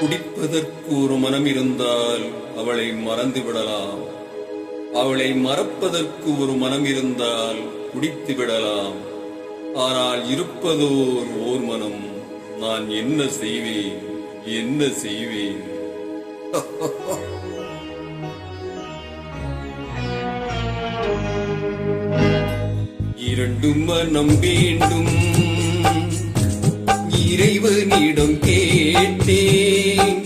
குடிப்பதற்கு ஒரு மனம் இருந்தால் அவளை மறந்து விடலாம். அவளை மறப்பதற்கு ஒரு மனம் இருந்தால் குடித்து விடலாம். ஆனால் இருப்பதோர் ஓர் மனம். நான் என்ன செய்வேன், என்ன செய்வேன்? இரண்டு மனம் வேண்டும், இறைவனிடம் கேட்டேன்.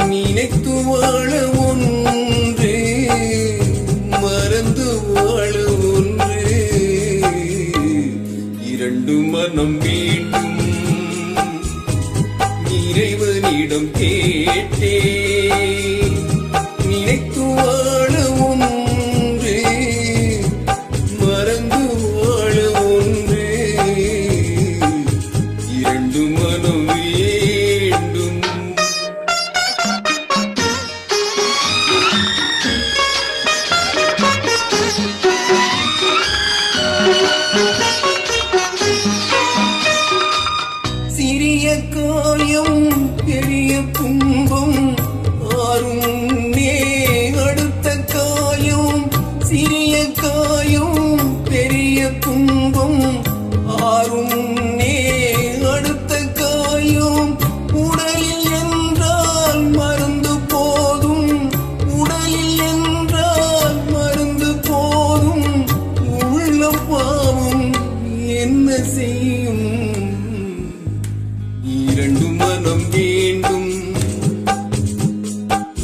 நினைத்து வாழ ஒன்று, மறந்து வாழ ஒன்று. இரண்டு மனம் வேண்டும், இறைவனிடம் கேட்டேன். நினைத்து வாழ ஒன்று, மறந்து வாழ ஒன்று. இரண்டு மனம் வேண்டும். சிறிய காயம் பெரிய துன்பம் ஆறும் அடுத்த காயம். சிறிய காயம் பெரிய துன்பம் ஆறும் அடுத்த காயம். உடலில் என்றால் மருந்து போதும், உடலில் என்றால் மருந்து போதும். உள்ள பாவம் என்ன செய்யும்? இரண்டு மனம் வேண்டும்,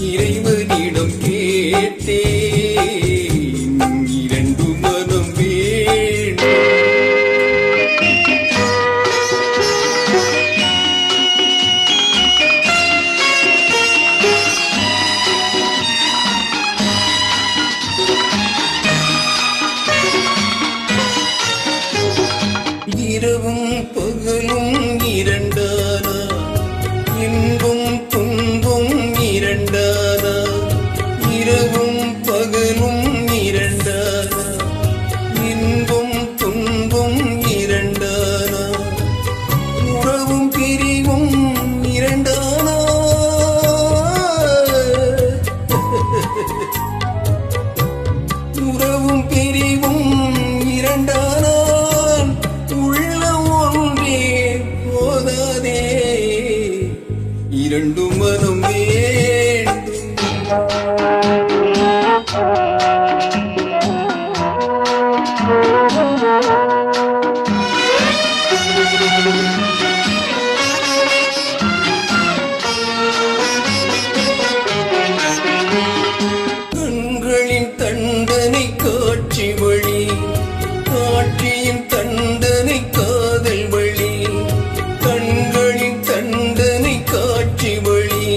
இறைவனிடம் கேட்டேன். இரண்டு மனம் வேண்டும். இரவும் பகலும் இரண்டானா, இன்பம் துன்பம் இரண்டானா. இரவும் பகலும் இரண்டானா, இன்பம் துன்பம் இரண்டானா. உறவும் பிரிவும் இரண்டானா. உறவும் பிரிவும் இரண்டானா. இரண்டு மனம் வேண்டும். கண்களின் தண்டனை காட்சி வழி, காட்சியின் தண்டனை காதல் வழி. கண்களின் தண்டனை காட்சி வழி,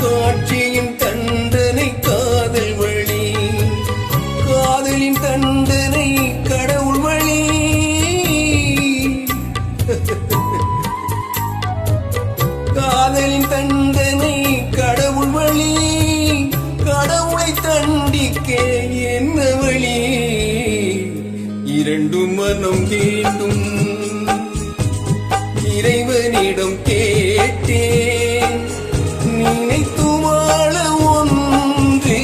காட்சியின் தண்டனை காதல் வழி. காதலின் தண்டனை கடவுள் வழி. காதலின் தண்டனை கடவுள் வழி. கடவுளை தண்டிக்க என்ன வழி? இரண்டு மனம் வேண்டும், இறைவனிடம் கேட்டேன். நினைத்து வாழ ஒன்று,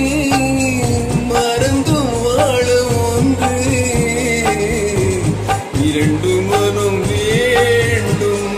மறந்து வாழ ஒன்று. இரண்டு மனம் வேண்டும்.